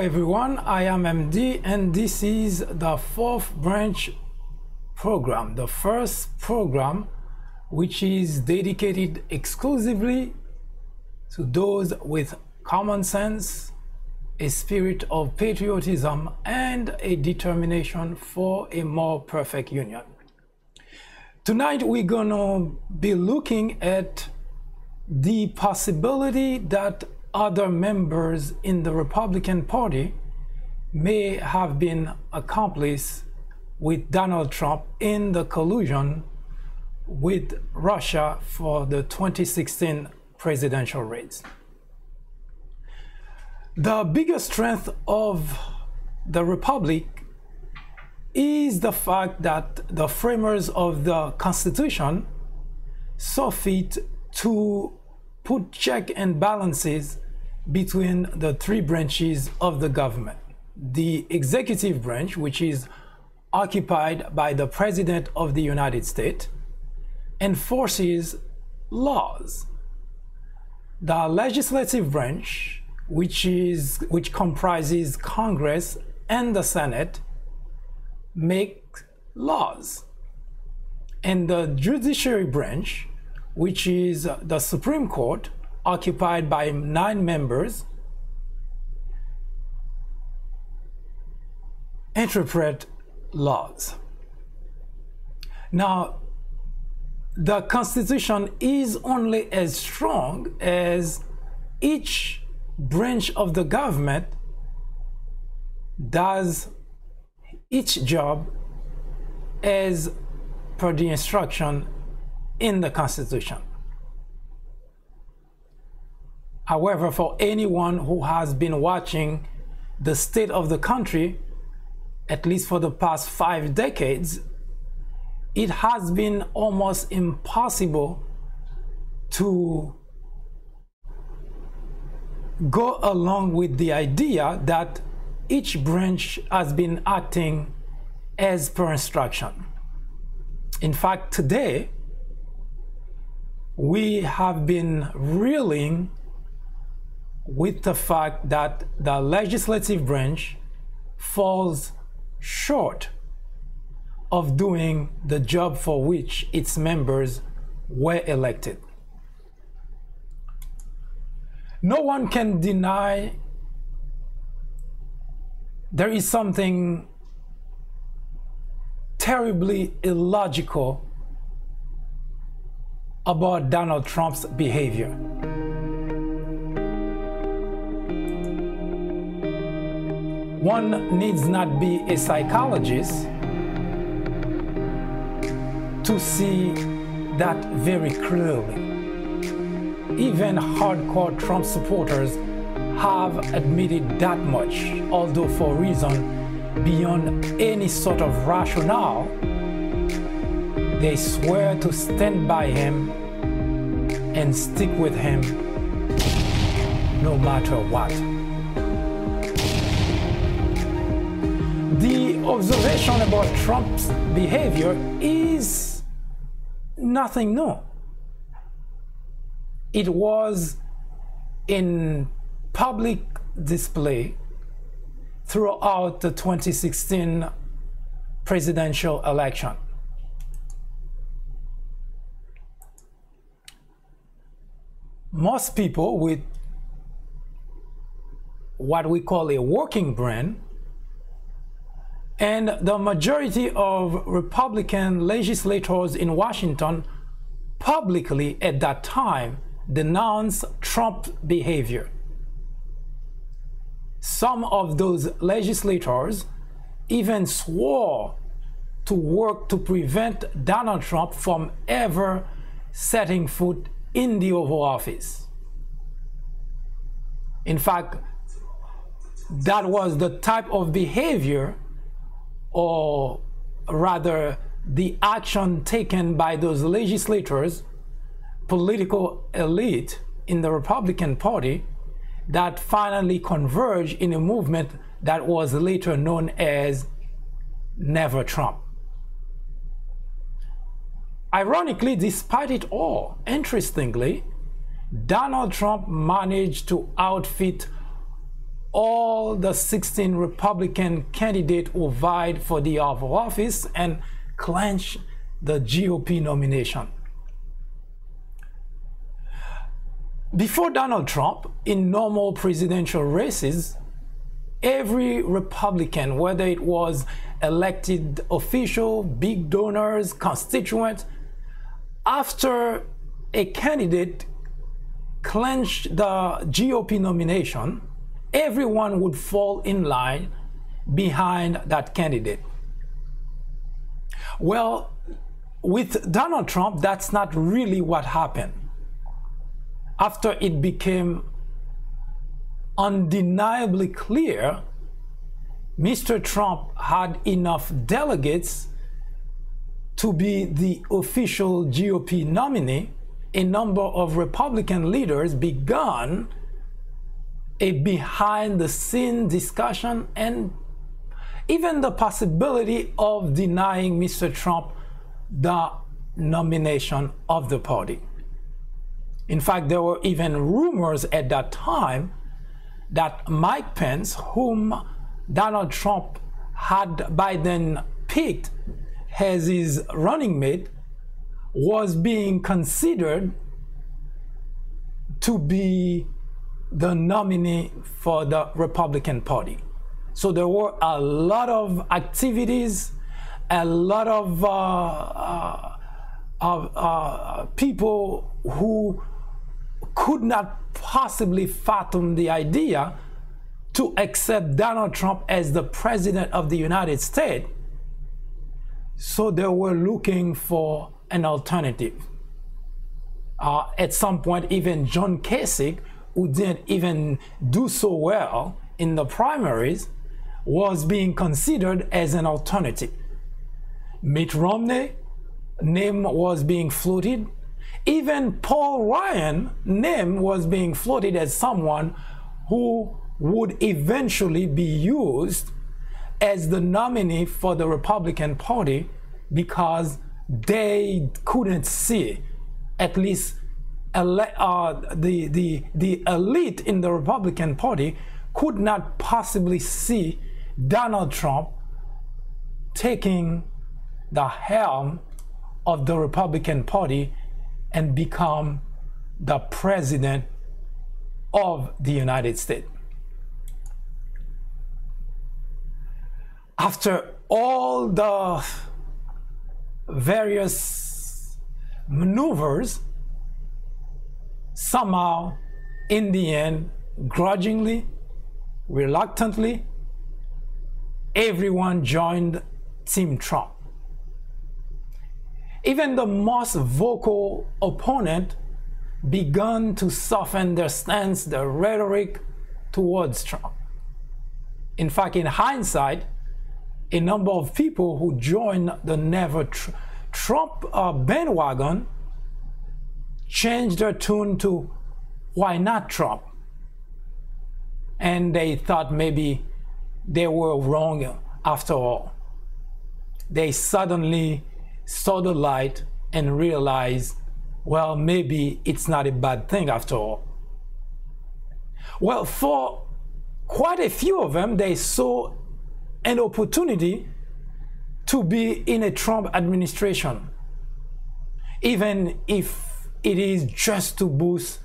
everyone, I am MD and this is the fourth branch program, the first program which is dedicated exclusively to those with common sense, a spirit of patriotism, and a determination for a more perfect union. Tonight we're gonna be looking at the possibility that other members in the Republican Party may have been accomplices with Donald Trump in the collusion with Russia for the 2016 presidential race. The biggest strength of the Republic is the fact that the framers of the Constitution saw fit to put check and balances between the three branches of the government. The executive branch, which is occupied by the President of the United States, enforces laws. The legislative branch, which comprises Congress and the Senate, make laws. And the judiciary branch, which is the Supreme Court, occupied by 9 members, interpret laws. Now, the Constitution is only as strong as each branch of the government does each job as per the instruction in the Constitution. However, for anyone who has been watching the state of the country, at least for the past 5 decades, it has been almost impossible to go along with the idea that each branch has been acting as per instruction. In fact, today, we have been reeling with the fact that the legislative branch falls short of doing the job for which its members were elected. No one can deny there is something terribly illogical about Donald Trump's behavior. One needs not be a psychologist to see that very clearly. Even hardcore Trump supporters have admitted that much, although for a reason beyond any sort of rationale. They swear to stand by him and stick with him no matter what. The observation about Trump's behavior is nothing new. It was in public display throughout the 2016 presidential election. Most people with what we call a working brain, and the majority of Republican legislators in Washington publicly at that time denounced Trump's behavior. Some of those legislators even swore to work to prevent Donald Trump from ever setting foot in the Oval Office. In fact, that was the type of behavior, or rather the action taken by those legislators, political elite in the Republican Party, that finally converged in a movement that was later known as Never Trump. Ironically, despite it all, interestingly, Donald Trump managed to outfit all the 16 Republican candidates who vied for the Oval Office and clinched the GOP nomination. Before Donald Trump, in normal presidential races, every Republican, whether it was elected official, big donors, constituents, after a candidate clinched the GOP nomination, everyone would fall in line behind that candidate. Well, with Donald Trump, that's not really what happened. After it became undeniably clear Mr. Trump had enough delegates to be the official GOP nominee, a number of Republican leaders began a behind-the-scenes discussion and even the possibility of denying Mr. Trump the nomination of the party. In fact, there were even rumors at that time that Mike Pence, whom Donald Trump had by then picked as his running mate, was being considered to be the nominee for the Republican Party. So there were a lot of activities, a lot of people who could not possibly fathom the idea to accept Donald Trump as the president of the United States. So they were looking for an alternative. At some point, even John Kasich, who didn't even do so well in the primaries, was being considered as an alternative. Mitt Romney name was being floated. Even Paul Ryan name was being floated as someone who would eventually be used as the nominee for the Republican Party because they couldn't see, at least the elite in the Republican Party could not possibly see Donald Trump taking the helm of the Republican Party and become the president of the United States. After all the various maneuvers, somehow, in the end, grudgingly, reluctantly, everyone joined Team Trump. Even the most vocal opponent began to soften their stance, their rhetoric towards Trump. In fact, in hindsight, a number of people who joined the Never Trump bandwagon changed their tune to "Why not Trump?" And they thought maybe they were wrong after all. They suddenly saw the light and realized, well, maybe it's not a bad thing after all. Well, for quite a few of them, they saw an opportunity to be in a Trump administration, even if it is just to boost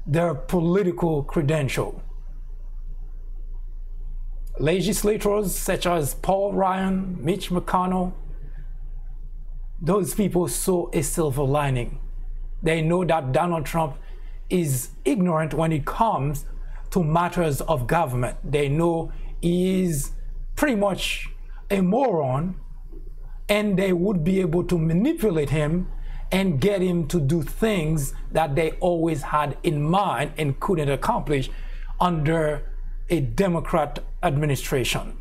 their political credential. Legislators such as Paul Ryan, Mitch McConnell, those people saw a silver lining. They know that Donald Trump is ignorant when it comes to matters of government. They know he is pretty much a moron, and they would be able to manipulate him and get him to do things that they always had in mind and couldn't accomplish under a Democrat administration.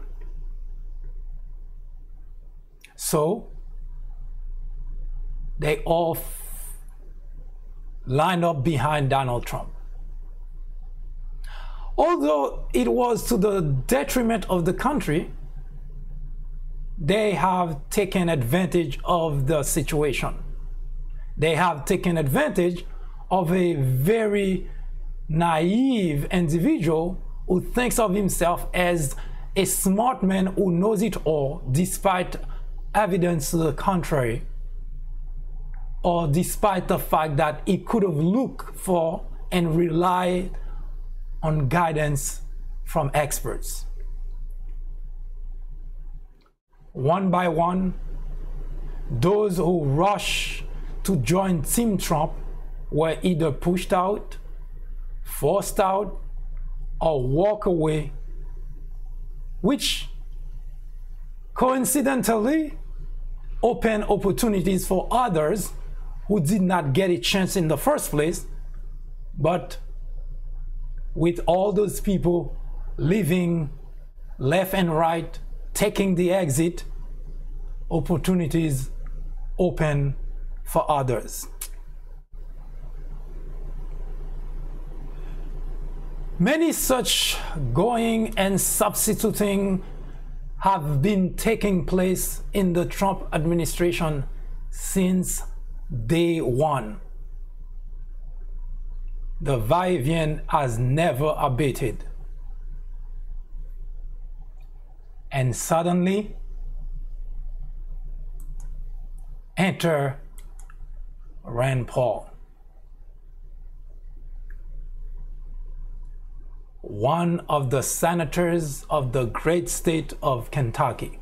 So they all lined up behind Donald Trump. Although it was to the detriment of the country, they have taken advantage of the situation. They have taken advantage of a very naive individual who thinks of himself as a smart man who knows it all despite evidence to the contrary, or despite the fact that he could have looked for and relied on guidance from experts. One by one, those who rush to join Team Trump were either pushed out, forced out, or walk away, which coincidentally opened opportunities for others who did not get a chance in the first place. But with all those people leaving left and right, taking the exit, opportunities open for others. Many such going and substituting have been taking place in the Trump administration since day one. The va-et-vient has never abated. And suddenly, enter Rand Paul, one of the senators of the great state of Kentucky.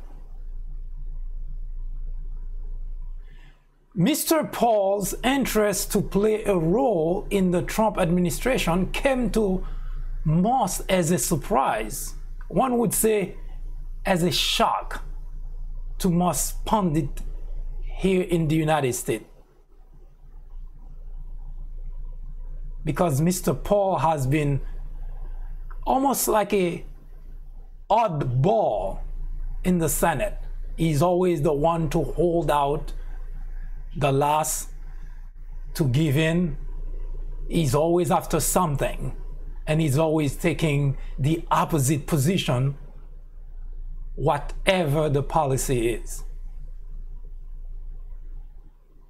Mr. Paul's interest to play a role in the Trump administration came to most as a surprise. One would say as a shock to most pundits here in the United States. Because Mr. Paul has been almost like a oddball in the Senate. He's always the one to hold out, the last to give in. He's always after something, and he's always taking the opposite position, whatever the policy is.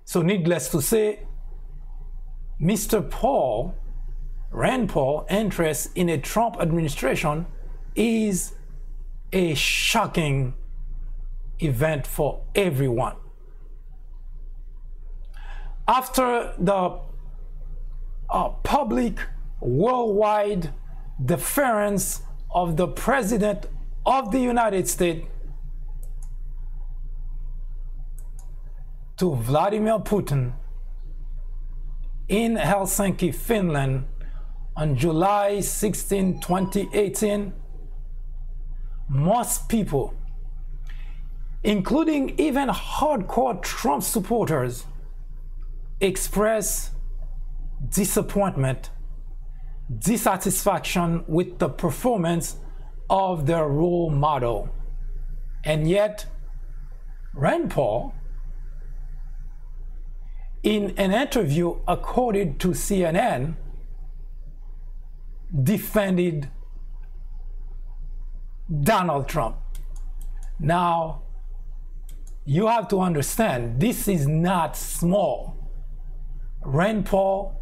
So needless to say, Mr. Paul, Rand Paul, interest in a Trump administration is a shocking event for everyone. After the public worldwide deference of the President of the United States to Vladimir Putin in Helsinki, Finland on July 16, 2018, most people, including even hardcore Trump supporters, express disappointment, dissatisfaction with the performance of their role model. And yet, Rand Paul, in an interview accorded to CNN, defended Donald Trump. Now, you have to understand, this is not small. Rand Paul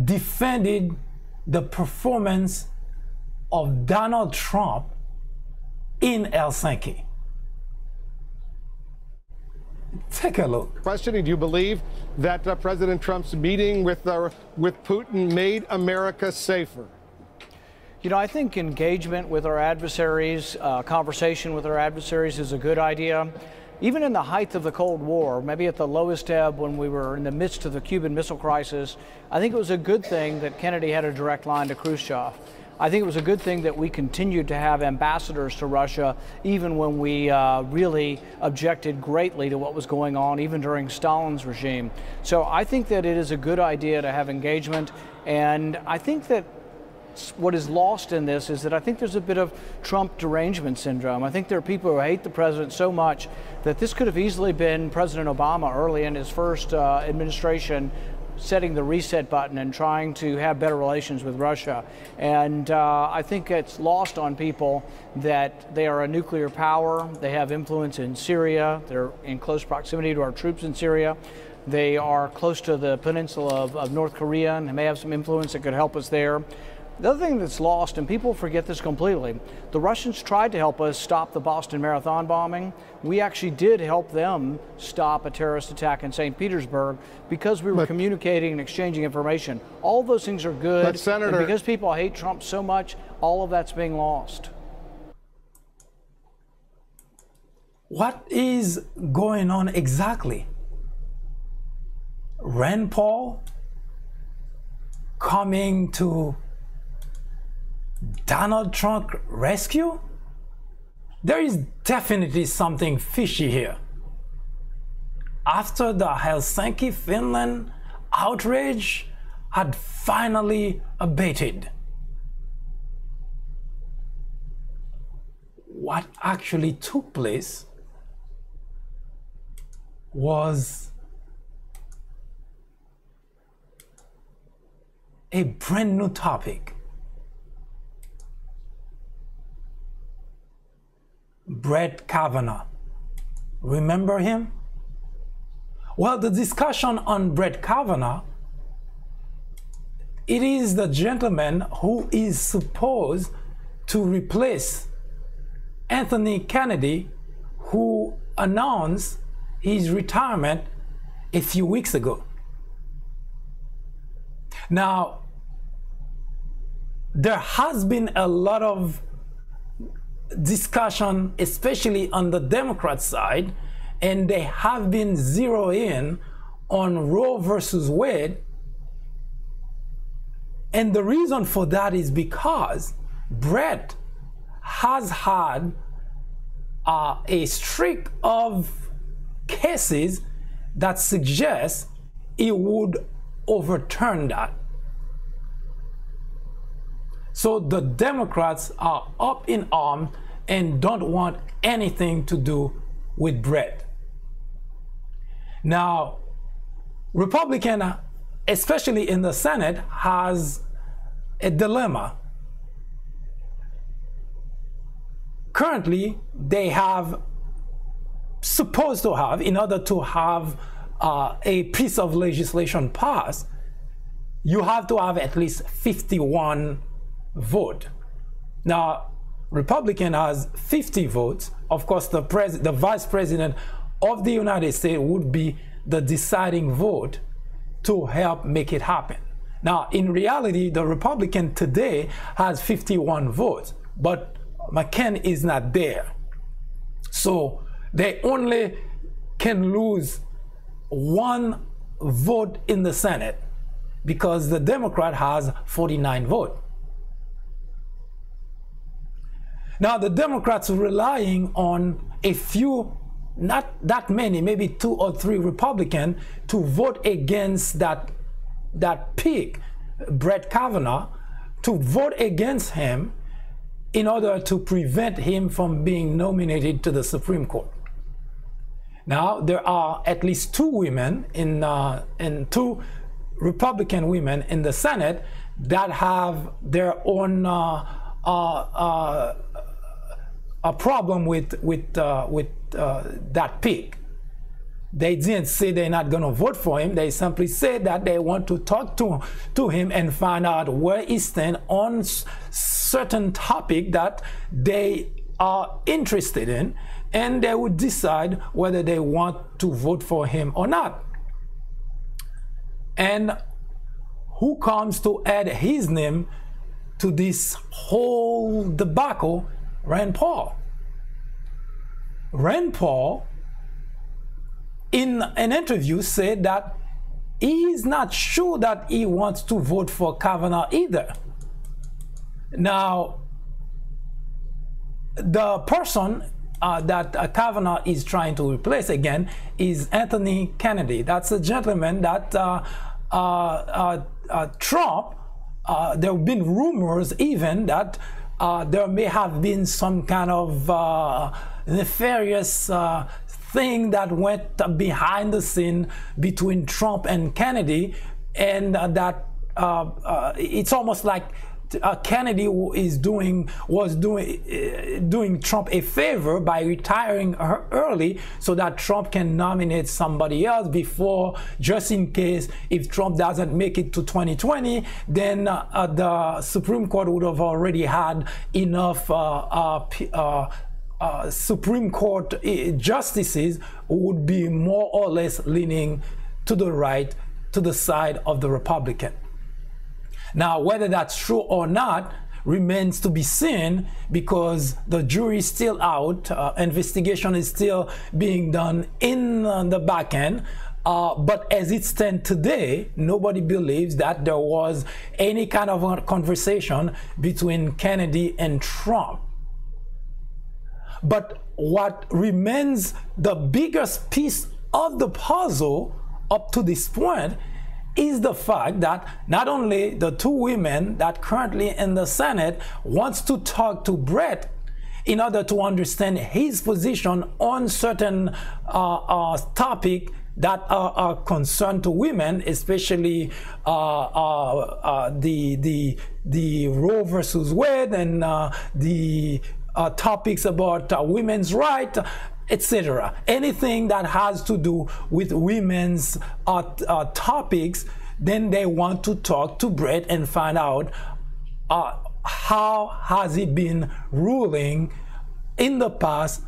defended the performance of Donald Trump in Helsinki. Take a look. Questioning, do you believe that President Trump's meeting with Putin made America safer? You know, I think engagement with our adversaries, conversation with our adversaries is a good idea. Even in the height of the Cold War, maybe at the lowest ebb when we were in the midst of the Cuban Missile Crisis, I think it was a good thing that Kennedy had a direct line to Khrushchev. I think it was a good thing that we continued to have ambassadors to Russia, even when we really objected greatly to what was going on, even during Stalin's regime. So I think that it is a good idea to have engagement, and I think that what is lost in this is that I think there's a bit of Trump derangement syndrome. I think there are people who hate the president so much that this could have easily been President Obama early in his first administration setting the reset button and trying to have better relations with Russia. And I think it's lost on people that they are a nuclear power. They have influence in Syria. They're in close proximity to our troops in Syria. They are close to the peninsula of North Korea and may have some influence that could help us there. The other thing that's lost, and people forget this completely, the Russians tried to help us stop the Boston Marathon bombing. We actually did help them stop a terrorist attack in St. Petersburg because we were communicating and exchanging information. All those things are good, but Senator, and because people hate Trump so much, all of that's being lost. What is going on exactly? Rand Paul coming to Donald Trump rescue? There is definitely something fishy here. After the Helsinki, Finland outrage had finally abated, what actually took place was a brand new topic. Brett Kavanaugh. Remember him? Well, the discussion on Brett Kavanaugh, it is the gentleman who is supposed to replace Anthony Kennedy, who announced his retirement a few weeks ago. Now, there has been a lot of discussion, especially on the Democrat side, and they have been zeroing in on Roe versus Wade. And the reason for that is because Brett has had a streak of cases that suggest he would overturn that. So the Democrats are up in arms and don't want anything to do with Brett. Now, Republican, especially in the Senate, has a dilemma. Currently, they have supposed to have, in order to have a piece of legislation passed, you have to have at least 51 vote. Now, Republican has 50 votes. Of course, the vice president of the United States would be the deciding vote to help make it happen. Now, in reality, the Republican today has 51 votes, but McCain is not there. So they only can lose one vote in the Senate because the Democrat has 49 votes. Now, the Democrats are relying on a few, not that many, maybe 2 or 3 Republicans to vote against that pig, Brett Kavanaugh, to vote against him in order to prevent him from being nominated to the Supreme Court. Now, there are at least 2 women and 2 Republican women in the Senate that have their own a problem with that pig. They didn't say they're not going to vote for him. They simply said that they want to talk to him and find out where he stands on certain topic that they are interested in, and they would decide whether they want to vote for him or not. And who comes to add his name to this whole debacle? Rand Paul. Rand Paul, in an interview, said that he is not sure that he wants to vote for Kavanaugh either. Now, the person that Kavanaugh is trying to replace again is Anthony Kennedy. That's a gentleman that Trump, there have been rumors even that there may have been some kind of nefarious thing that went behind the scene between Trump and Kennedy, and that it's almost like Kennedy was doing Trump a favor by retiring her early so that Trump can nominate somebody else before, just in case if Trump doesn't make it to 2020, then the Supreme Court would have already had enough Supreme Court justices who would be more or less leaning to the right, to the side of the Republican. Now, whether that's true or not remains to be seen, because the jury is still out, investigation is still being done in the back end. But as it stands today, nobody believes that there was any kind of a conversation between Kennedy and Trump. But what remains the biggest piece of the puzzle up to this point is the fact that not only the two women that currently in the Senate wants to talk to Brett in order to understand his position on certain topic that are concerned to women, especially the Roe versus Wade and the topics about women's rights, etc. Anything that has to do with women's topics, then they want to talk to Brett and find out how has he been ruling in the past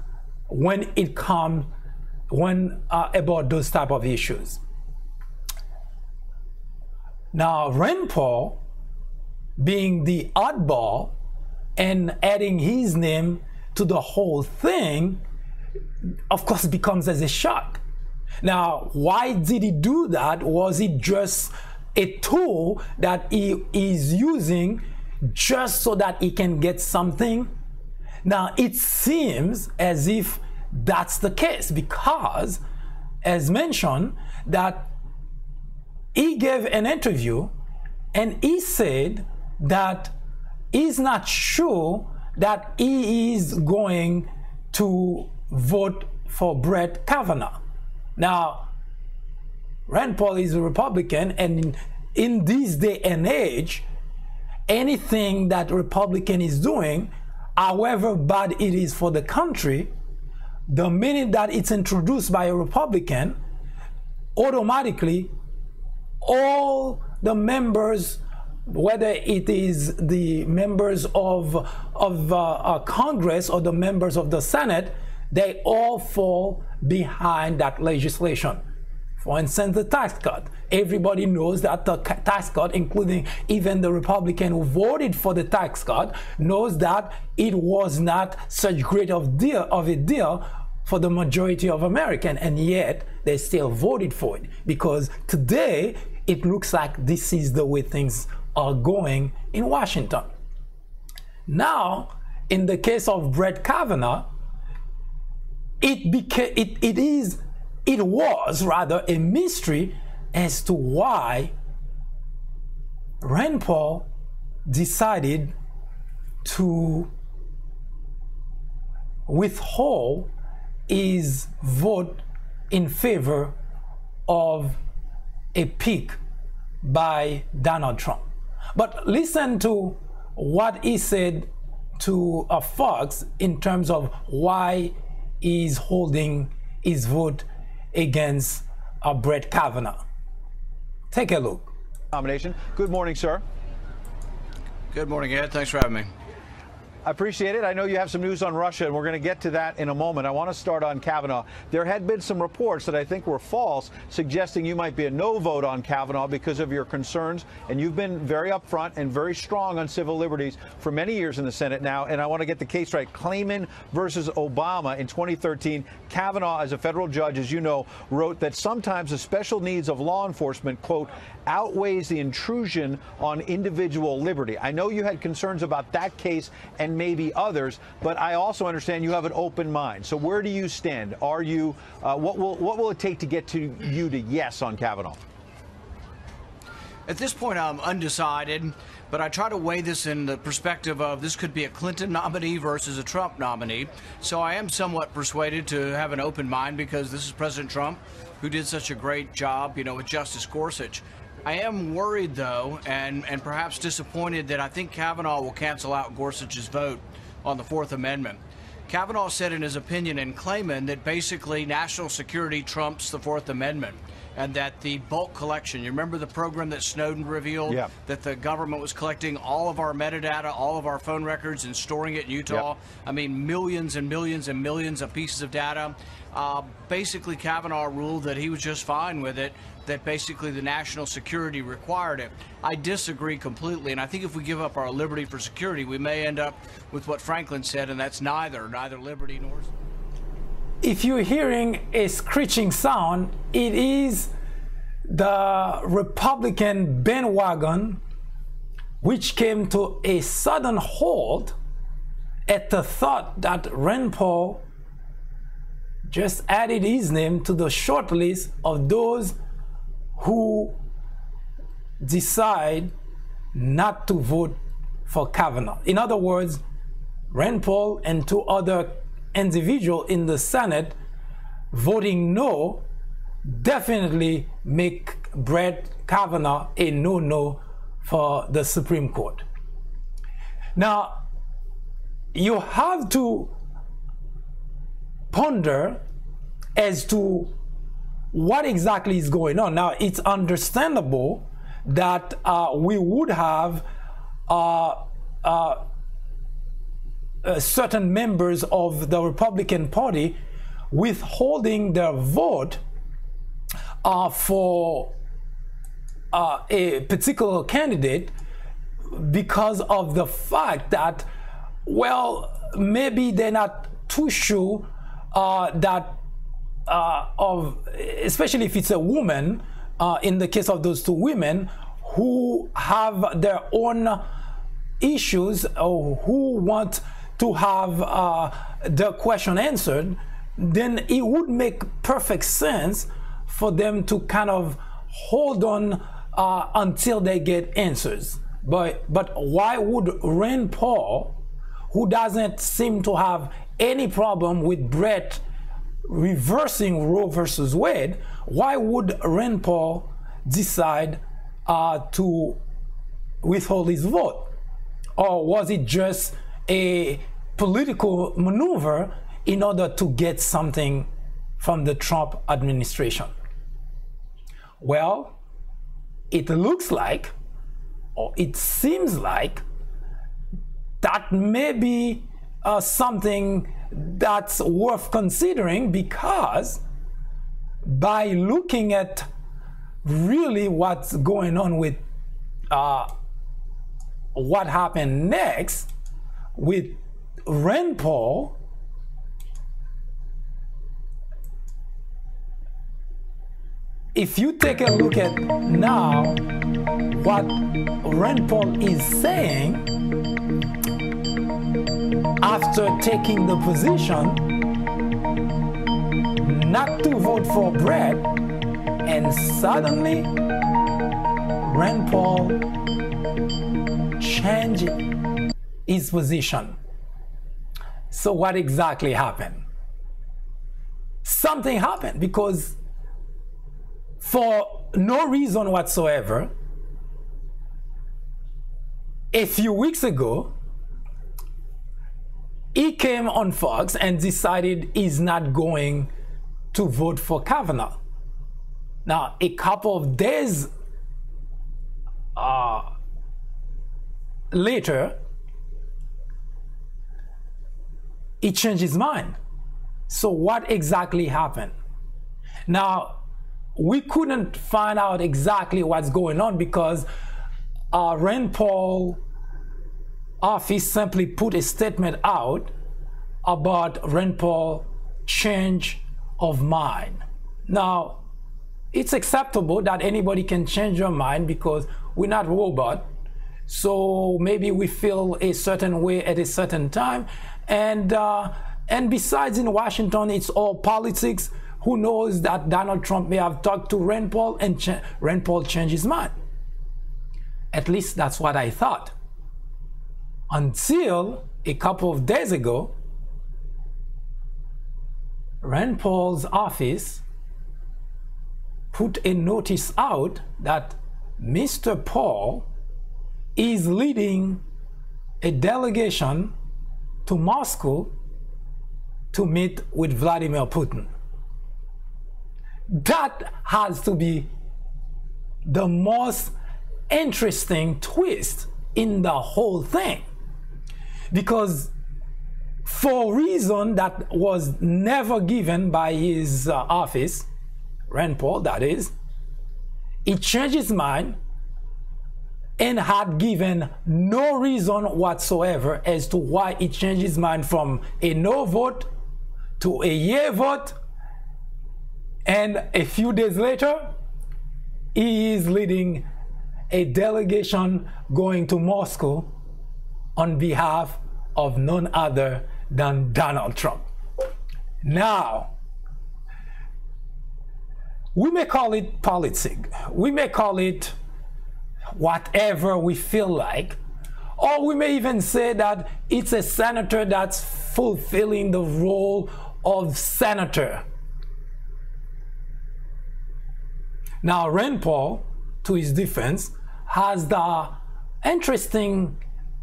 when it comes about those type of issues. Now, Rand Paul, being the oddball and adding his name to the whole thing, of course, becomes as a shock. Now, why did he do that? Was it just a tool that he is using just so that he can get something? Now, it seems as if that's the case, because, as mentioned, that he gave an interview and he said that he's not sure that he is going to vote for Brett Kavanaugh. Now, Rand Paul is a Republican, and in this day and age, anything that Republican is doing, however bad it is for the country, the minute that it's introduced by a Republican, automatically all the members, whether it is the members of Congress or the members of the Senate, they all fall behind that legislation. For instance, the tax cut. Everybody knows that the tax cut, including even the Republican who voted for the tax cut, knows that it was not such great of a deal for the majority of Americans, and yet they still voted for it, because today it looks like this is the way things are going in Washington. Now, in the case of Brett Kavanaugh, it was rather a mystery as to why Rand Paul decided to withhold his vote in favor of a pick by Donald Trump. But listen to what he said to Fox in terms of why he's holding his vote against Brett Kavanaugh. Take a look. Nomination. Good morning, sir. Good morning, Ed. Thanks for having me. I appreciate it. I know you have some news on Russia, and we're going to get to that in a moment. I want to start on Kavanaugh. There had been some reports that I think were false, suggesting you might be a no vote on Kavanaugh because of your concerns, and you've been very upfront and very strong on civil liberties for many years in the Senate now, and I want to get the case right. Clayman versus Obama in 2013, Kavanaugh, as a federal judge, as you know, wrote that sometimes the special needs of law enforcement, quote, outweighs the intrusion on individual liberty. I know you had concerns about that case and maybe others, but I also understand you have an open mind. So where do you stand? Are you what will it take to get to you to yes on Kavanaugh? At this point, I'm undecided, but I try to weigh this in the perspective of this could be a Clinton nominee versus a Trump nominee. So I am somewhat persuaded to have an open mind, because this is President Trump, who did such a great job, with Justice Gorsuch. I am worried, though, and perhaps disappointed that I think Kavanaugh will cancel out Gorsuch's vote on the Fourth Amendment. Kavanaugh said in his opinion in Clayman that basically national security trumps the Fourth Amendment, and that the bulk collection, you remember the program that Snowden revealed, yeah, that the government was collecting all of our metadata, all of our phone records, and storing it in Utah. Yep. I mean, millions and millions and millions of pieces of data. Basically, Kavanaugh ruled that he was just fine with it, that basically the national security required it. I disagree completely, and I think if we give up our liberty for security, we may end up with what Franklin said, and that's neither liberty nor... If you're hearing a screeching sound, it is the Republican bandwagon which came to a sudden halt at the thought that Rand Paul just added his name to the short list of those who decide not to vote for Kavanaugh. In other words, Rand Paul and two other individuals in the Senate voting no definitely make Brett Kavanaugh a no-no for the Supreme Court. Now, you have to ponder as to what exactly is going on. Now, it's understandable that we would have certain members of the Republican Party withholding their vote for a particular candidate because of the fact that, well, maybe they're not too sure that especially if it's a woman, in the case of those two women who have their own issues or who want to have the question answered, then it would make perfect sense for them to kind of hold on until they get answers. But why would Rand Paul, who doesn't seem to have any problem with Brett reversing Roe versus Wade, why would Rand Paul decide to withhold his vote? Or was it just a political maneuver in order to get something from the Trump administration? Well, it looks like, or it seems like, that may be something that's worth considering, because by looking at really what's going on with what happened next with Rand Paul, if you take a look at now what Rand Paul is saying after taking the position not to vote for Brett, and suddenly Rand Paul changed his position. So what exactly happened? Something happened, because for no reason whatsoever, a few weeks ago, he came on Fox and decided he's not going to vote for Kavanaugh. Now, a couple of days later, he changed his mind. So what exactly happened? Now, we couldn't find out exactly what's going on, because Rand Paul office simply put a statement out about Rand Paul change of mind. Now, it's acceptable that anybody can change your mind, because we're not robots. So maybe we feel a certain way at a certain time, and besides, in Washington, it's all politics. Who knows that Donald Trump may have talked to Rand Paul and Rand Paul changed his mind. At least that's what I thought. Until a couple of days ago, Rand Paul's office put a notice out that Mr. Paul is leading a delegation to Moscow to meet with Vladimir Putin. That has to be the most interesting twist in the whole thing, because for a reason that was never given by his office, Rand Paul that is, he changed his mind and had given no reason whatsoever as to why he changed his mind from a no vote to a yea vote, and a few days later he is leading a delegation going to Moscow on behalf of none other than Donald Trump. Now, we may call it politics, we may call it whatever we feel like, or we may even say that it's a senator that's fulfilling the role of senator. Now, Rand Paul, to his defense, has the interesting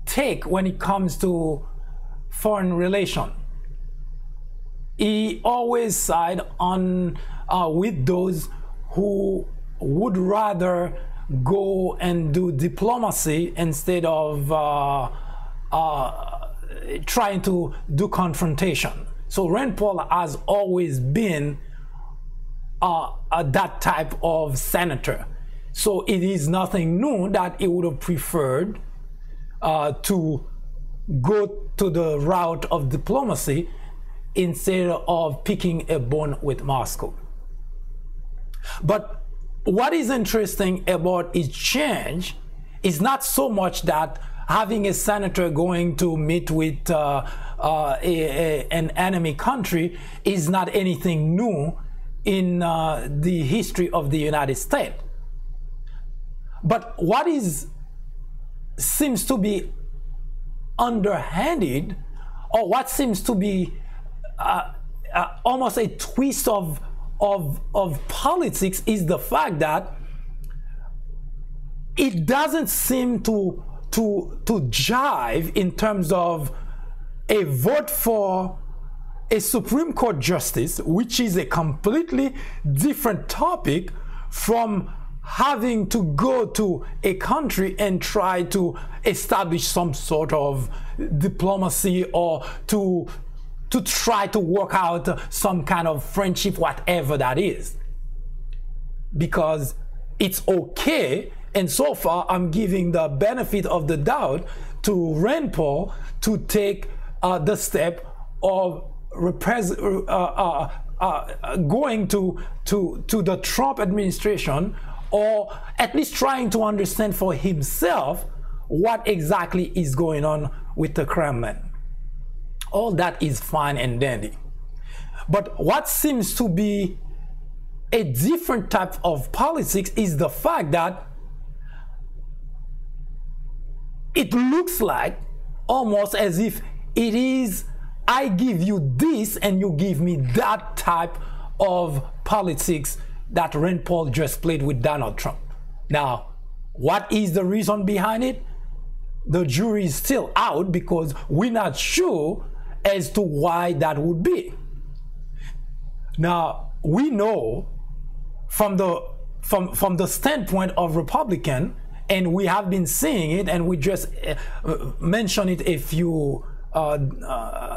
take when it comes to foreign relation. He always side on with those who would rather go and do diplomacy instead of trying to do confrontation. So Rand Paul has always been that type of senator. So it is nothing new that he would have preferred to go to the route of diplomacy instead of picking a bone with Moscow. But what is interesting about his change is not so much that having a senator going to meet with an enemy country is not anything new in the history of the United States. But what seems to be underhanded, or what seems to be almost a twist of politics, is the fact that it doesn't seem to jive in terms of a vote for a Supreme Court justice, which is a completely different topic from having to go to a country and try to establish some sort of diplomacy, or to try to work out some kind of friendship, whatever that is. Because it's okay, and so far I'm giving the benefit of the doubt to Rand Paul to take the step of going to the Trump administration, or at least trying to understand for himself what exactly is going on with the Kremlin. All that is fine and dandy. But what seems to be a different type of politics is the fact that it looks like almost as if it is, I give you this and you give me that type of politics that Rand Paul just played with Donald Trump. Now, what is the reason behind it? The jury is still out, because we're not sure as to why that would be. Now, we know from the standpoint of Republican, and we have been seeing it, and we just mentioned it a few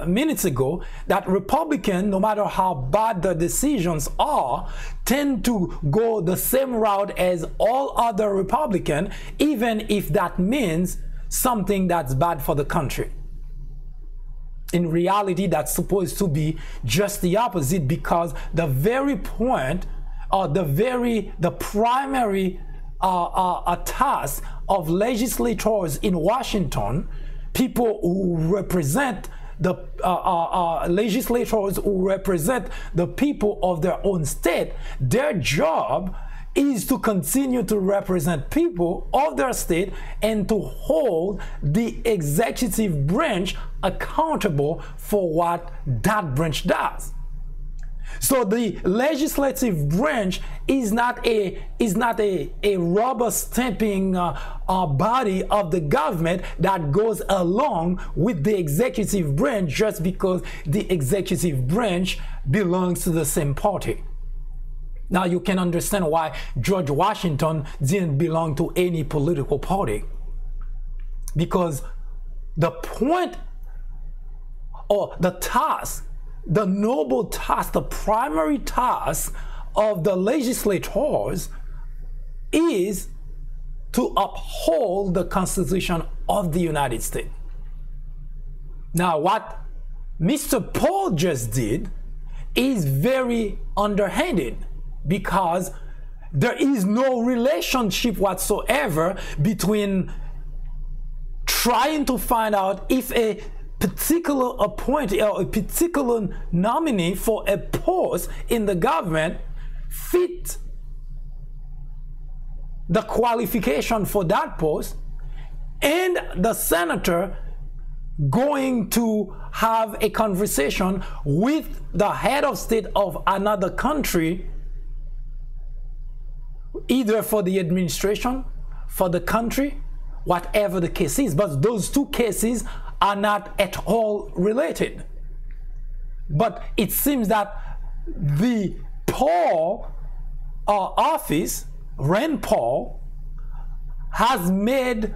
minutes ago, that Republican, no matter how bad the decisions are, tend to go the same route as all other Republicans, even if that means something that's bad for the country. In reality, that's supposed to be just the opposite, because the very point, or the primary task of legislators in Washington, people who represent the legislators who represent the people of their own state, their job is to continue to represent people of their state and to hold the executive branch accountable for what that branch does. So the legislative branch is not a rubber stamping body of the government that goes along with the executive branch just because the executive branch belongs to the same party. Now you can understand why George Washington didn't belong to any political party, because the point or the task, the noble task, the primary task of the legislators is to uphold the Constitution of the United States. Now, what Mr. Paul just did is very underhanded, because there is no relationship whatsoever between trying to find out if a particular appointee or a particular nominee for a post in the government fit the qualification for that post, and the senator going to have a conversation with the head of state of another country, either for the administration, for the country, whatever the case is. But those two cases are not at all related. But it seems that the Paul office, Rand Paul, has made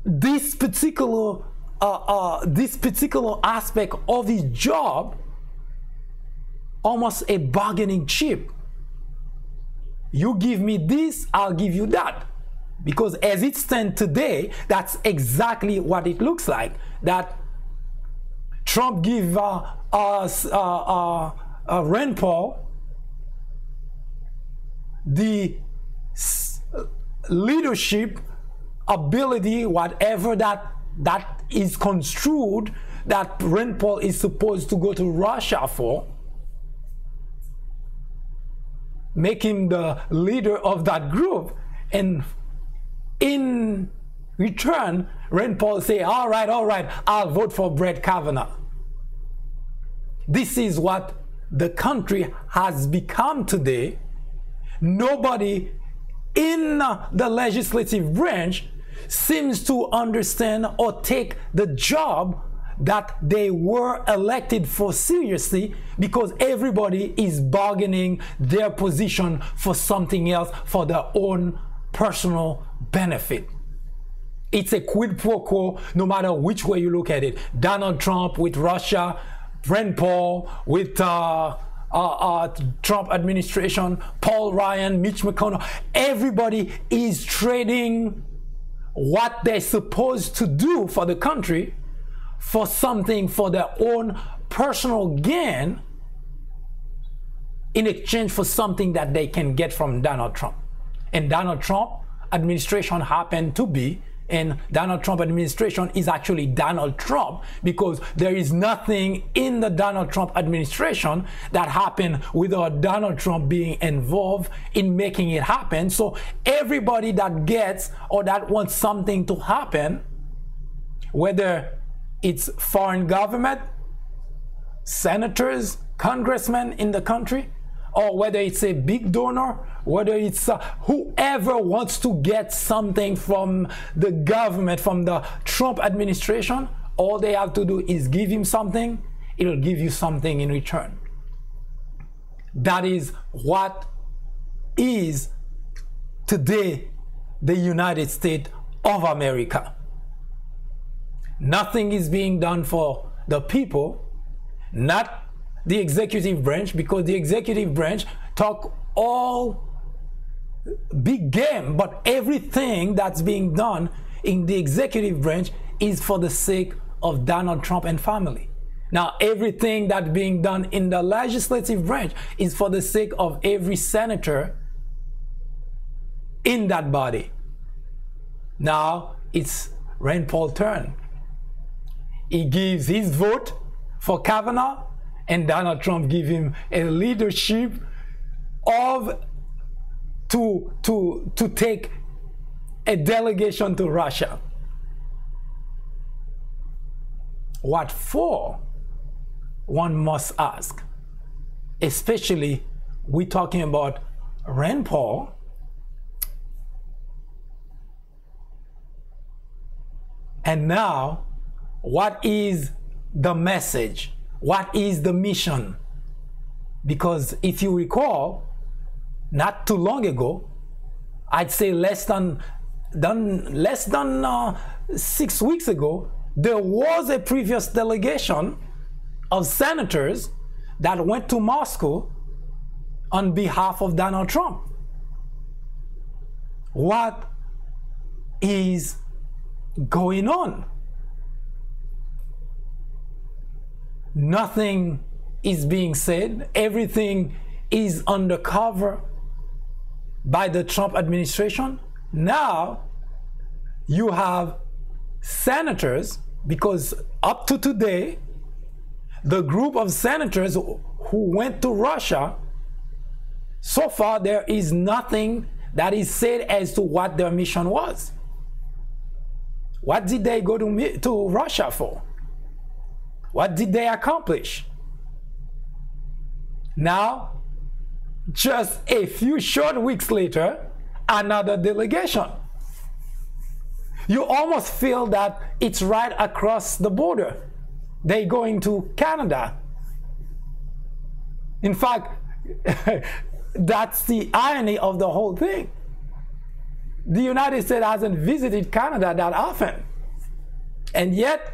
this particular aspect of his job almost a bargaining chip. You give me this, I'll give you that. Because as it stands today, that's exactly what it looks like. That Trump give Rand Paul the leadership ability, whatever that is construed, that Rand Paul is supposed to go to Russia for, make him the leader of that group, and in return, Rand Paul say, all right, I'll vote for Brett Kavanaugh. This is what the country has become today. Nobody in the legislative branch seems to understand or take the job that they were elected for seriously, because everybody is bargaining their position for something else, for their own personal benefit. It's a quid pro quo no matter which way you look at it. Donald Trump with Russia, Rand Paul with Trump administration, Paul Ryan, Mitch McConnell. Everybody is trading what they're supposed to do for the country for something for their own personal gain in exchange for something that they can get from Donald Trump. And Donald Trump administration happened to be, and Donald Trump administration is actually Donald Trump, because there is nothing in the Donald Trump administration that happened without Donald Trump being involved in making it happen. So everybody that gets or that wants something to happen, whether it's foreign government, senators, congressmen in the country, or whether it's a big donor, whether it's whoever wants to get something from the government, from the Trump administration, all they have to do is give him something, it'll give you something in return. That is what is today the United States of America. Nothing is being done for the people, not the executive branch, because the executive branch talk all big game, but everything that's being done in the executive branch is for the sake of Donald Trump and family. Now, everything that's being done in the legislative branch is for the sake of every senator in that body. Now, it's Rand Paul's turn. He gives his vote for Kavanaugh, and Donald Trump give him a leadership of to take a delegation to Russia. What for? one must ask, especially we're talking about Rand Paul, and now what is the message? What is the mission? Because if you recall, not too long ago, I'd say less than 6 weeks ago, there was a previous delegation of senators that went to Moscow on behalf of Donald Trump. What is going on? Nothing is being said. Everything is undercover by the Trump administration. Now you have senators, because up to today, the group of senators who went to Russia, so far there is nothing that is said as to what their mission was. What did they go to Russia for? What did they accomplish? Now, just a few short weeks later, another delegation. You almost feel that it's right across the border. They're going to Canada. In fact, that's the irony of the whole thing. The United States hasn't visited Canada that often. And yet,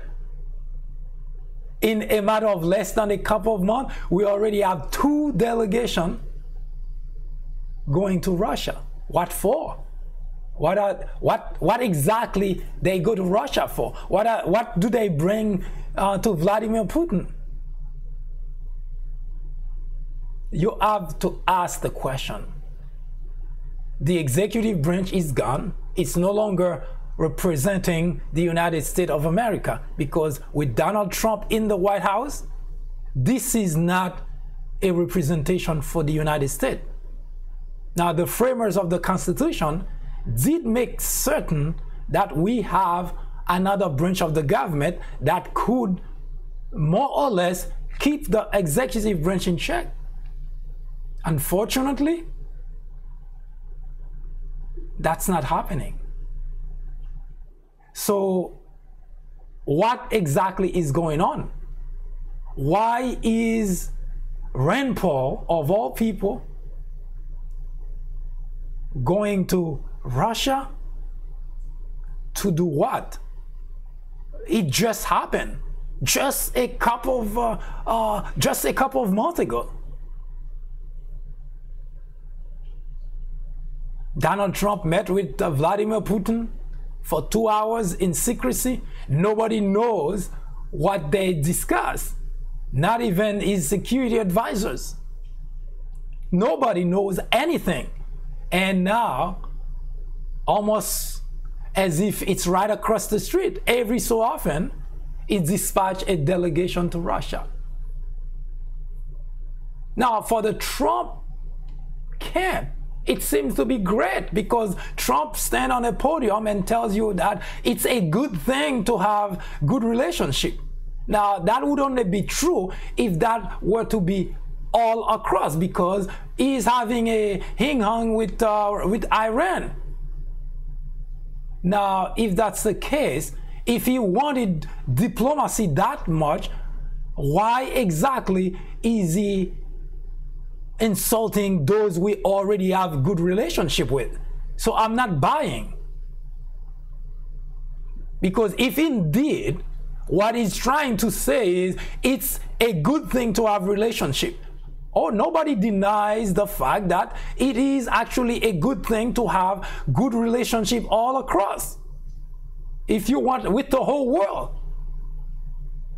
in a matter of less than a couple of months, we already have 2 delegations going to Russia. What for? What exactly they go to Russia for? What do they bring to Vladimir Putin? You have to ask the question. The executive branch is gone. It's no longer representing the United States of America, because with Donald Trump in the White House, this is not a representation for the United States. Now, the framers of the Constitution did make certain that we have another branch of the government that could more or less keep the executive branch in check. Unfortunately, that's not happening. So what exactly is going on? Why is Rand Paul, of all people, going to Russia to do what? It just happened just a couple of months ago. Donald Trump met with Vladimir Putin for 2 hours in secrecy. Nobody knows what they discussed, not even his security advisors. Nobody knows anything. And now, almost as if it's right across the street, every so often, it dispatched a delegation to Russia. Now, for the Trump camp, it seems to be great, because Trump stands on a podium and tells you that it's a good thing to have good relationship. Now, that would only be true if that were to be all across, because he's having a hing-hang with Iran. Now, if that's the case, if he wanted diplomacy that much, why exactly is he insulting those we already have good relationship with? So I'm not buying. Because if indeed what he's trying to say is it's a good thing to have relationship, oh, nobody denies the fact that it is actually a good thing to have good relationship all across, if you want, with the whole world.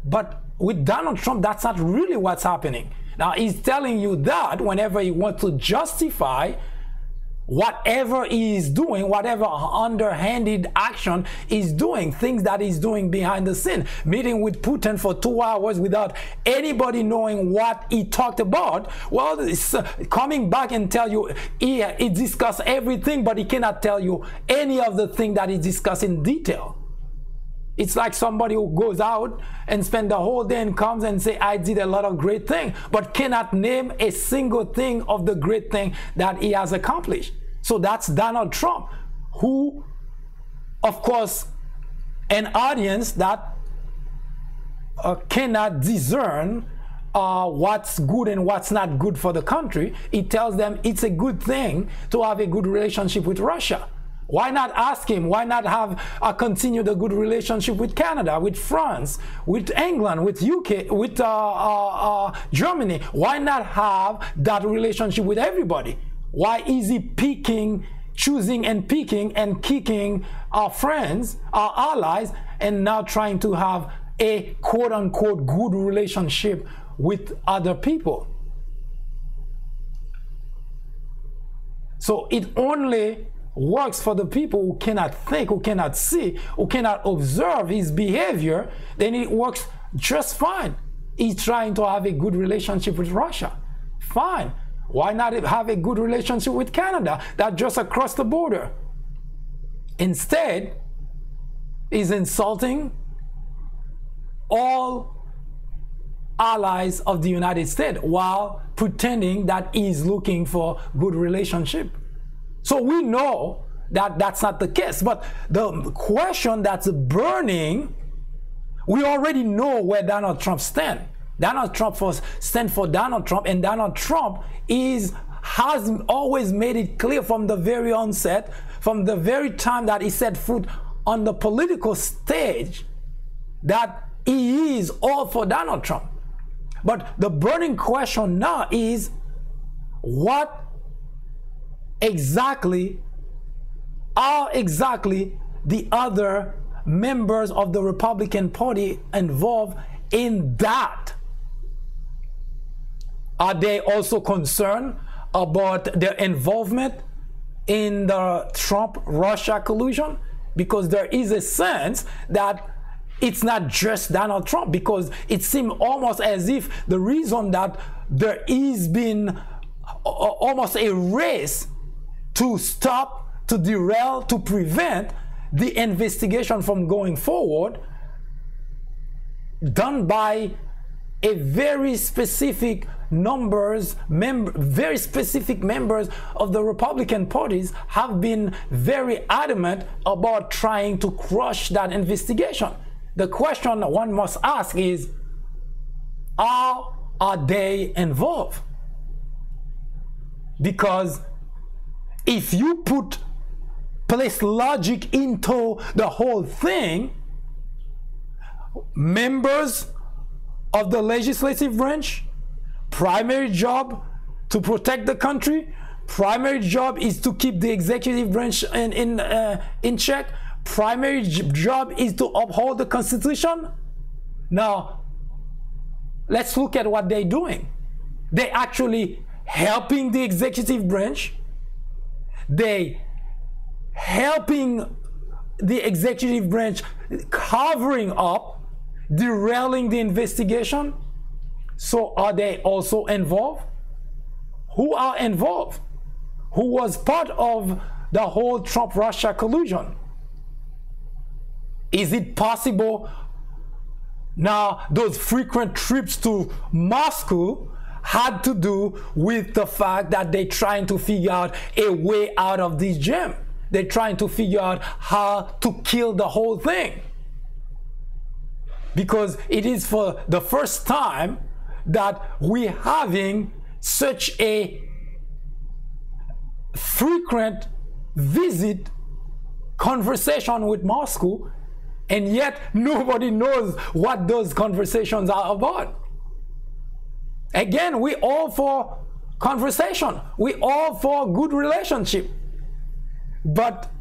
But with Donald Trump, that's not really what's happening. Now, he's telling you that whenever he wants to justify whatever he is doing, whatever underhanded action he's doing, things that he's doing behind the scene, meeting with Putin for 2 hours without anybody knowing what he talked about. Well, it's coming back and tell you he discussed everything, but he cannot tell you any of the things that he discussed in detail. It's like somebody who goes out and spend the whole day and comes and say, I did a lot of great things, but cannot name a single thing of the great thing that he has accomplished. So that's Donald Trump, who, of course, an audience that cannot discern what's good and what's not good for the country. It tells them it's a good thing to have a good relationship with Russia. Why not ask him? Why not have continue the good relationship with Canada, with France, with England, with UK, with Germany? Why not have that relationship with everybody? Why is he picking, choosing and picking and kicking our friends, our allies, and now trying to have a quote-unquote good relationship with other people? So it only works for the people who cannot think, who cannot see, who cannot observe his behavior. Then it works just fine. He's trying to have a good relationship with Russia. Fine. Why not have a good relationship with Canada? That's just across the border. Instead, he's insulting all allies of the United States while pretending that he's looking for good relationship. So we know that that's not the case. But the question that's burning, we already know where Donald Trump stands. Donald Trump stands for Donald Trump, and Donald Trump has always made it clear from the very onset, from the very time that he set foot on the political stage, that he is all for Donald Trump. But the burning question now is, what exactly are the other members of the Republican Party involved in that? Are they also concerned about their involvement in the Trump-Russia collusion? Because there is a sense that it's not just Donald Trump, because it seems almost as if the reason that there is been almost a race to stop, to derail, to prevent the investigation from going forward, done by a very specific very specific members of the Republican parties have been very adamant about trying to crush that investigation. The question one must ask is, how are they involved? Because if you place logic into the whole thing, members of the legislative branch, primary job to protect the country, primary job is to keep the executive branch in check, primary job is to uphold the Constitution. Now, let's look at what they're doing. They're actually helping the executive branch. They helping the executive branch covering up, derailing the investigation. So are they also involved? Who are involved? Who was part of the whole Trump-Russia collusion? Is it possible now those frequent trips to Moscow had to do with the fact that they're trying to figure out a way out of this jam? They're trying to figure out how to kill the whole thing. Because it is for the first time that we're having such a frequent visit, conversation with Moscow, and yet nobody knows what those conversations are about. Again, we all for conversation. We all for good relationship. But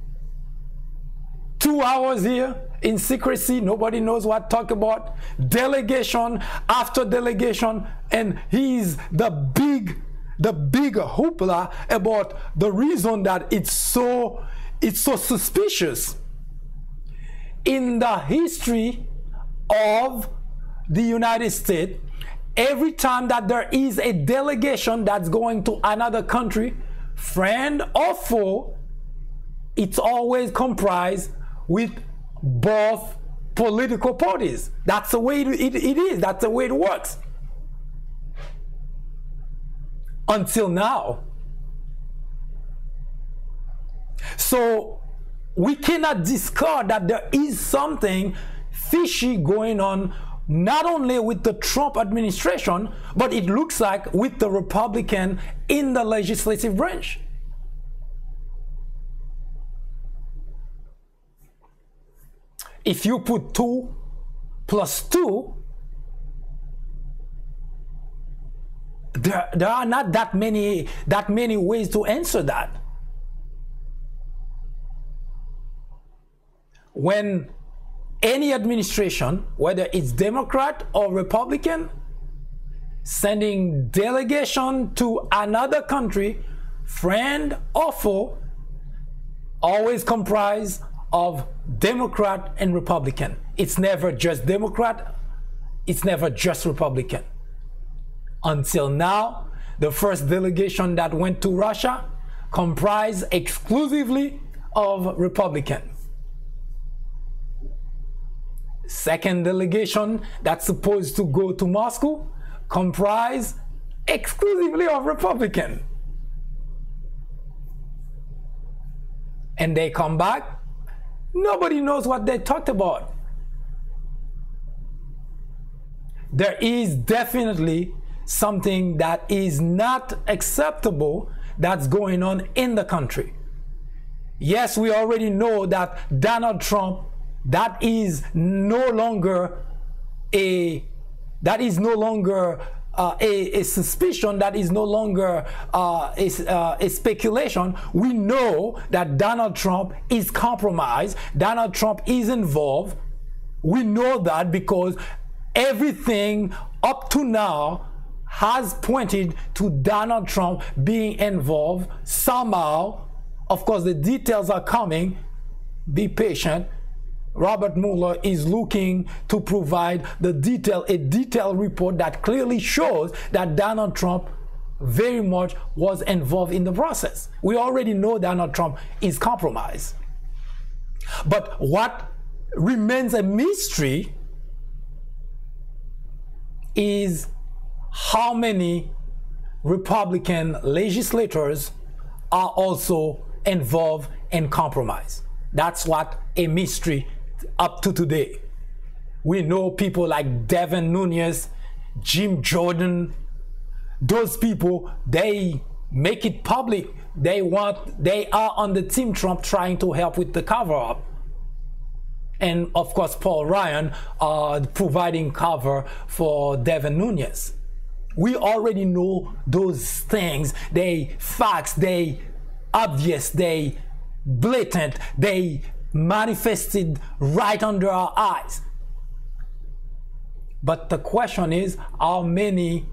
2 hours here in secrecy, nobody knows what to talk about. Delegation after delegation, and he's the big hoopla about the reason that it's so suspicious. In the history of the United States, every time that there is a delegation that's going to another country, friend or foe, it's always comprised with both political parties. That's the way it is. That's the way it works. Until now. So we cannot discard that there is something fishy going on, not only with the Trump administration, but it looks like with the Republican in the legislative branch. If you put 2 plus 2, there are not that many ways to answer that. When any administration, whether it's Democrat or Republican, sending delegation to another country, friend or foe, always comprised of Democrat and Republican. It's never just Democrat, it's never just Republican. Until now, the first delegation that went to Russia comprised exclusively of Republicans. Second delegation that's supposed to go to Moscow comprised exclusively of Republicans. And they come back, nobody knows what they talked about. There is definitely something that is not acceptable that's going on in the country. Yes, we already know that Donald Trump, that is no longer a suspicion, that is no longer a speculation. We know that Donald Trump is compromised. Donald Trump is involved. We know that because everything up to now has pointed to Donald Trump being involved somehow. Of course, the details are coming. Be patient. Robert Mueller is looking to provide a detailed report that clearly shows that Donald Trump very much was involved in the process. We already know Donald Trump is compromised. But what remains a mystery is how many Republican legislators are also involved in compromise. That's what a mystery up to today. We know people like Devin Nunes, Jim Jordan, those people, they make it public. They are on the Team Trump trying to help with the cover-up. And of course, Paul Ryan providing cover for Devin Nunes. We already know those things. They facts, they obvious, they blatant, they manifested right under our eyes. But the question is, how many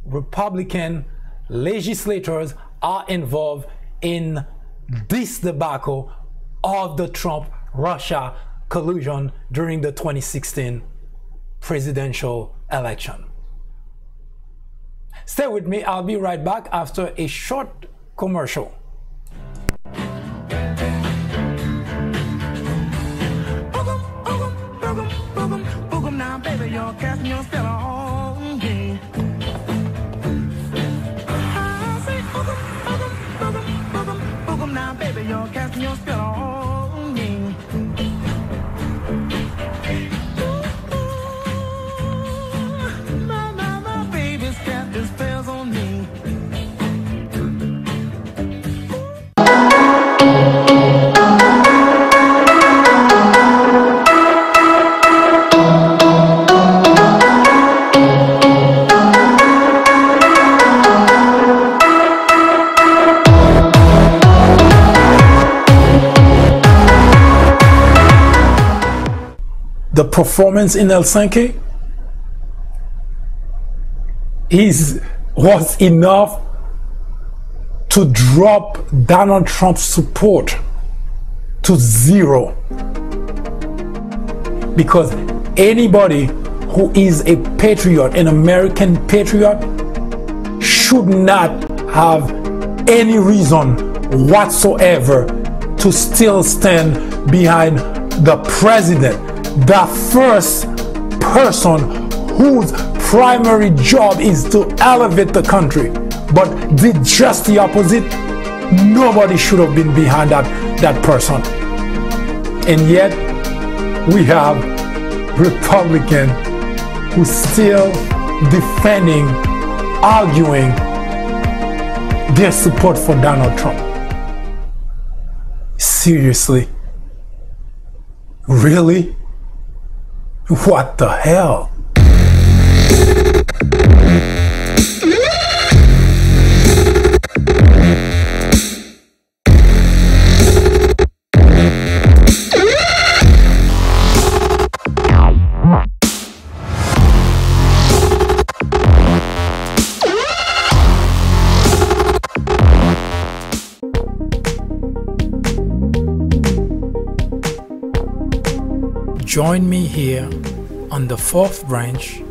Republican legislators are involved in this debacle of the Trump-Russia collusion during the 2016 presidential election? Stay with me. I'll be right back after a short commercial. Now, baby, you're casting your spell on me. I say, now, baby, you're casting your spell on me. My baby's cast his spells on me. The performance in Helsinki was enough to drop Donald Trump's support to zero. Because anybody who is a patriot, an American patriot, should not have any reason whatsoever to still stand behind the president. the first person whose primary job is to elevate the country, but did just the opposite, nobody should have been behind that person. And yet, we have Republicans who still defending, arguing their support for Donald Trump. Seriously? Really? What the hell? Join me here on the 4th branch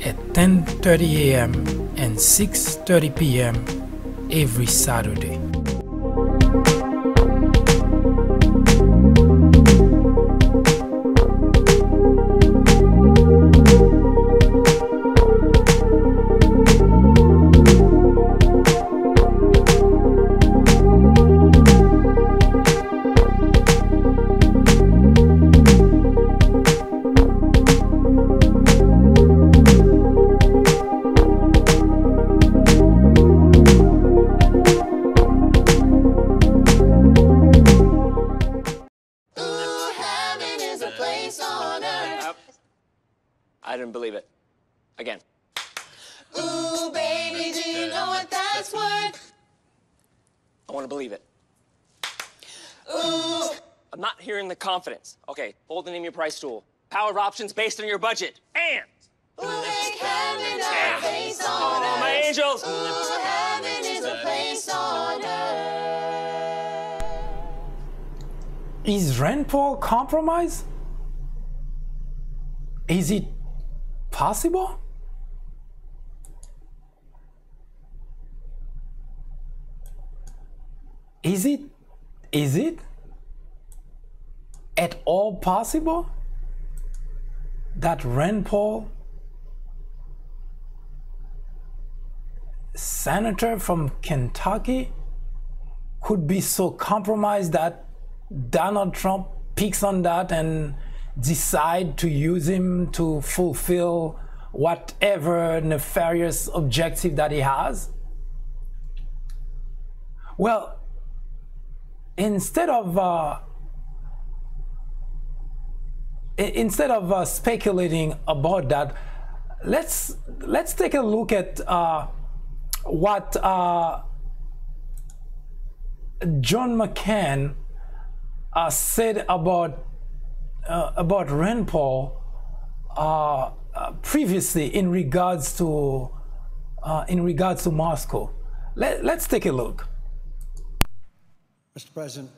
at 10:30 a.m. and 6:30 p.m. every Saturday. I didn't believe it. Again. Ooh, baby, do you know what that's worth? I want to believe it. Ooh. I'm not hearing the confidence. Okay, hold the name of your price tool. Power of options based on your budget. And. Ooh, make heaven a place on earth. My angels. Ooh, heaven is a place on earth. Is Rand Paul compromised? Is it possible? Is it at all possible that Rand Paul, senator from Kentucky, could be so compromised that Donald Trump picks on that and decide to use him to fulfill whatever nefarious objective that he has? Well, instead of speculating about that, let's take a look at what John McCain said about Rand Paul previously in regards to Moscow. Let's take a look. Mr. President,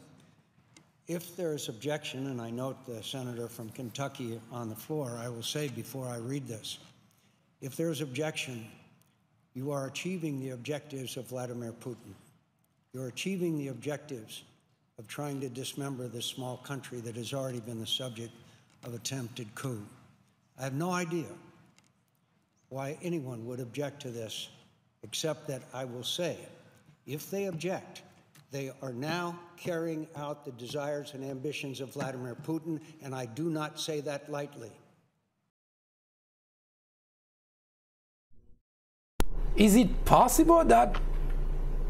if there is objection, and I note the senator from Kentucky on the floor, I will say before I read this, if there is objection, you are achieving the objectives of Vladimir Putin. You're achieving the objectives of trying to dismember this small country that has already been the subject of attempted coup. I have no idea why anyone would object to this, except that I will say, if they object, they are now carrying out the desires and ambitions of Vladimir Putin, and I do not say that lightly. Is it possible that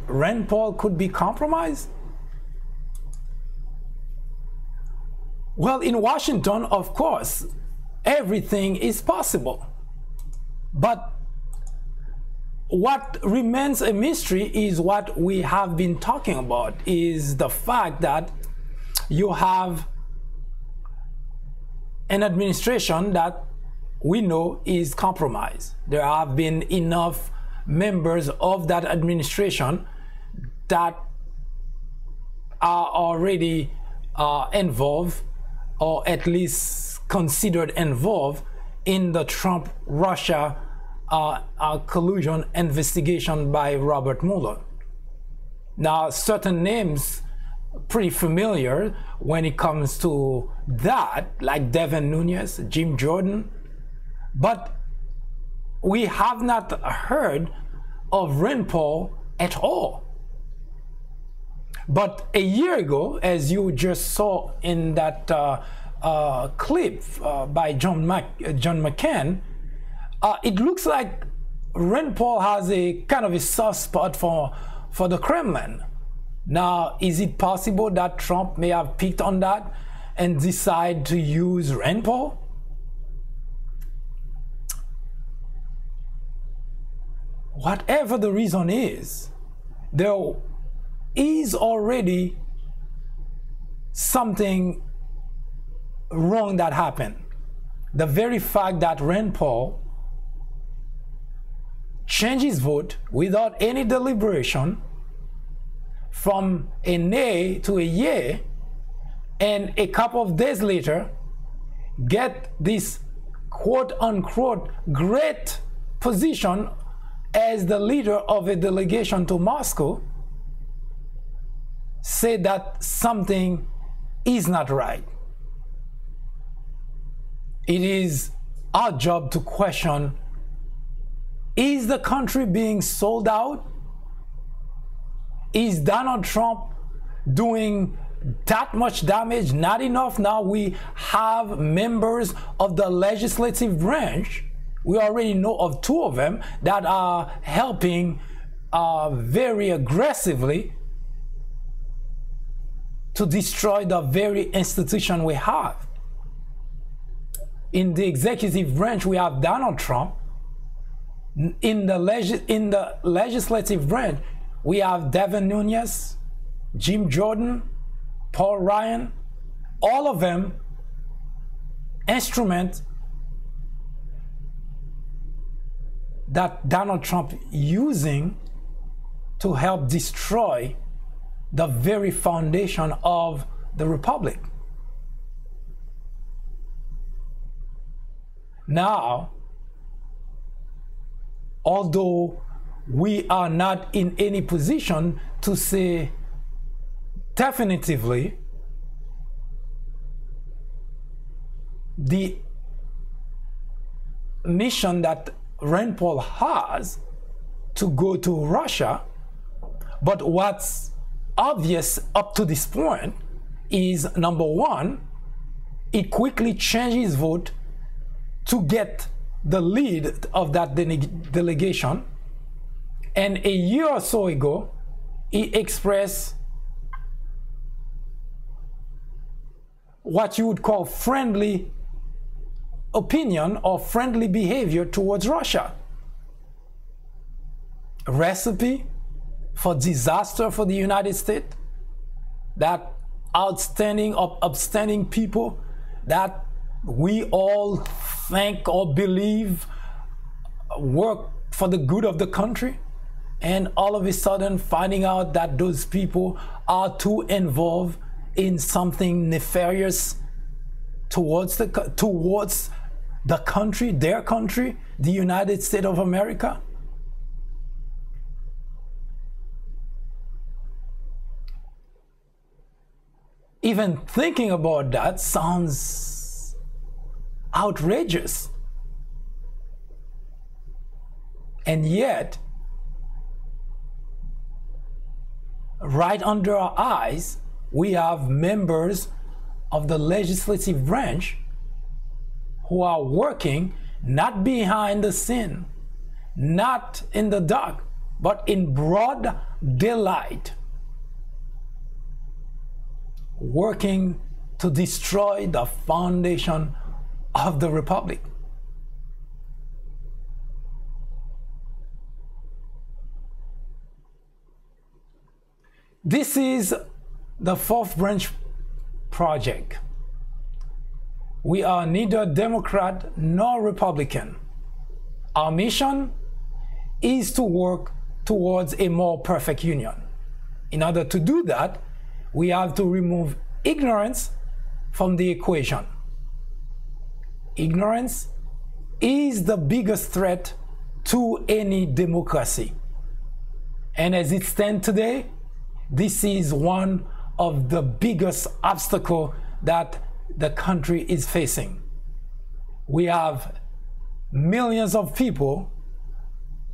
Rand Paul could be compromised? Well, in Washington, of course, everything is possible. But what remains a mystery is what we have been talking about, is the fact that you have an administration that we know is compromised. There have been enough members of that administration that are already involved, or at least considered involved, in the Trump-Russia collusion investigation by Robert Mueller. Now, certain names pretty familiar when it comes to that, like Devin Nunes, Jim Jordan. But we have not heard of Rand Paul at all. But a year ago, as you just saw in that clip by John McCain, it looks like Rand Paul has a kind of a soft spot for the Kremlin. Now, is it possible that Trump may have picked on that and decide to use Rand Paul? Whatever the reason is, there is already something wrong that happened. The very fact that Rand Paul changed his vote without any deliberation from a nay to a yea, and a couple of days later get this quote-unquote great position as the leader of a delegation to Moscow, say that something is not right. It is our job to question, is the country being sold out? Is Donald Trump doing that much damage? Not enough. Now we have members of the legislative branch, we already know of 2 of them, that are helping very aggressively to destroy the very institution we have. In the executive branch, we have Donald Trump. In the legislative branch, we have Devin Nunes, Jim Jordan, Paul Ryan, all of them instruments that Donald Trump using to help destroy the very foundation of the republic. Now, although we are not in any position to say definitively the mission that Rand Paul has to go to Russia, but what's obvious up to this point is, number one, he quickly changed his vote to get the lead of that delegation, and a year or so ago he expressed what you would call friendly opinion or friendly behavior towards Russia. A recipe for disaster for the United States, that outstanding or upstanding people that we all think or believe work for the good of the country, and all of a sudden finding out that those people are too involved in something nefarious towards the country, their country, the United States of America. Even thinking about that sounds outrageous. And yet, right under our eyes, we have members of the legislative branch who are working not behind the scene, not in the dark, but in broad daylight, working to destroy the foundation of the republic. This is the Fourth Branch Project. We are neither Democrat nor Republican. Our mission is to work towards a more perfect union. In order to do that, we have to remove ignorance from the equation. Ignorance is the biggest threat to any democracy. And as it stands today, this is one of the biggest obstacle that the country is facing. We have millions of people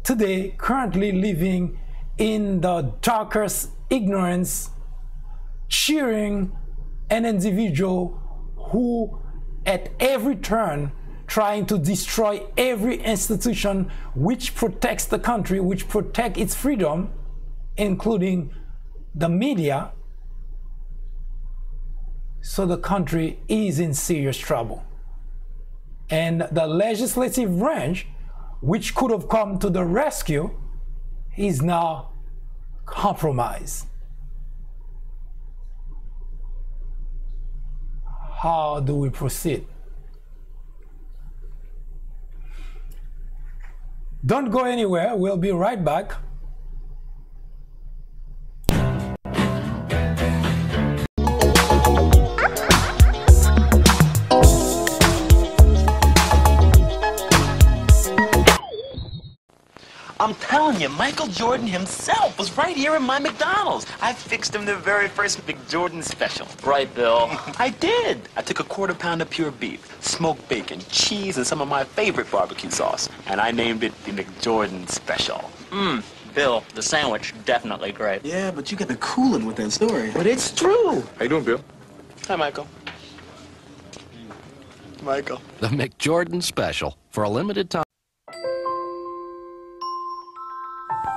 today currently living in the darkest ignorance, cheering an individual who at every turn trying to destroy every institution which protects the country, which protects its freedom, including the media. So the country is in serious trouble. And the legislative branch, which could have come to the rescue, is now compromised. How do we proceed? Don't go anywhere. We'll be right back. I'm telling you, Michael Jordan himself was right here in my McDonald's. I fixed him the very first McJordan special. Right, Bill. I did. I took a quarter-pound of pure beef, smoked bacon, cheese, and some of my favorite barbecue sauce, and I named it the McJordan Special. Bill, the sandwich, definitely great. Yeah, but you got the cooling with that story. But it's true. How you doing, Bill? Hi, Michael. Michael. The McJordan Special, for a limited time.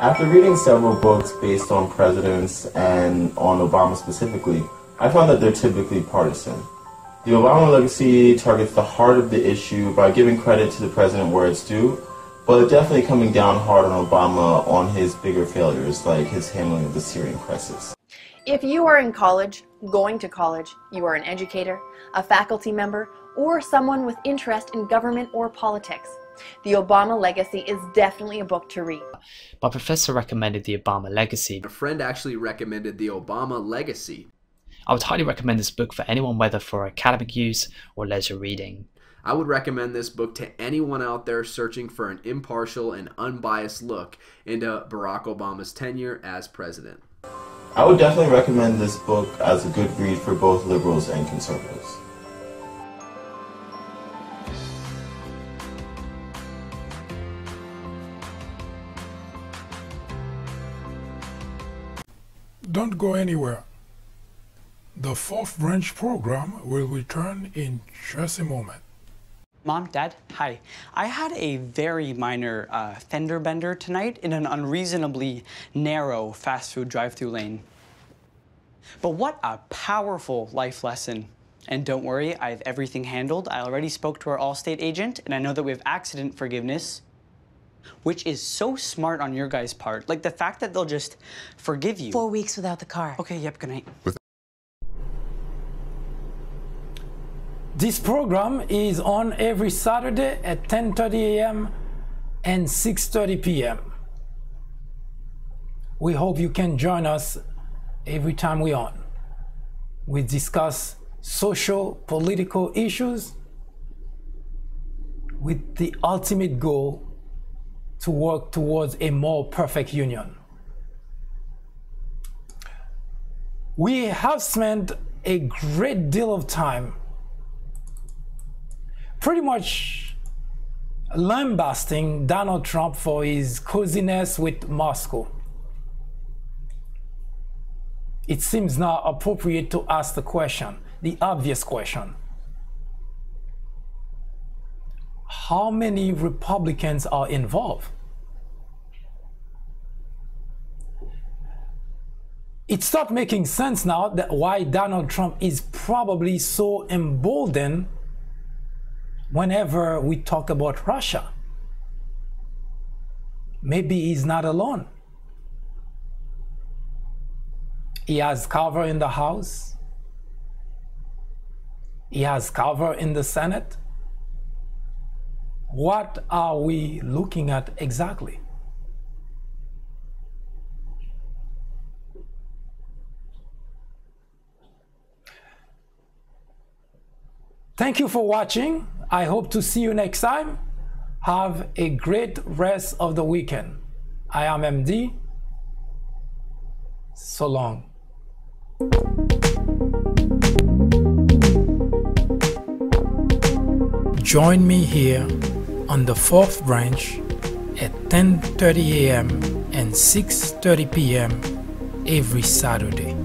After reading several books based on presidents and on Obama specifically, I found that they're typically partisan. The Obama legacy targets the heart of the issue by giving credit to the president where it's due, but definitely coming down hard on Obama on his bigger failures, like his handling of the Syrian crisis. If you are in college, going to college, you are an educator, a faculty member, or someone with interest in government or politics, The Obama Legacy is definitely a book to read. My professor recommended The Obama Legacy. A friend actually recommended The Obama Legacy. I would highly recommend this book for anyone, whether for academic use or leisure reading. I would recommend this book to anyone out there searching for an impartial and unbiased look into Barack Obama's tenure as president. I would definitely recommend this book as a good read for both liberals and conservatives. Don't go anywhere. The fourth branch program will return in just a moment. Mom, Dad, hi. I had a very minor fender bender tonight in an unreasonably narrow fast food drive-through lane. But what a powerful life lesson. And don't worry, I have everything handled. I already spoke to our Allstate agent, and I know that we have accident forgiveness, which is so smart on your guys' part. Like the fact that they'll just forgive you. 4 weeks without the car. Okay, yep, good night. This program is on every Saturday at 10:30 a.m. and 6:30 p.m. We hope you can join us every time we're on. We discuss social, political issues with the ultimate goal to work towards a more perfect union. We have spent a great deal of time pretty much lambasting Donald Trump for his coziness with Moscow. It seems now appropriate to ask the question, the obvious question. How many Republicans are involved? It starts making sense now that why Donald Trump is probably so emboldened whenever we talk about Russia. Maybe he's not alone. He has cover in the House. He has cover in the Senate. What are we looking at exactly? Thank you for watching. I hope to see you next time. Have a great rest of the weekend. I am MD. So long. join me here on the 4th branch at 10:30 a.m. and 6:30 p.m. every Saturday.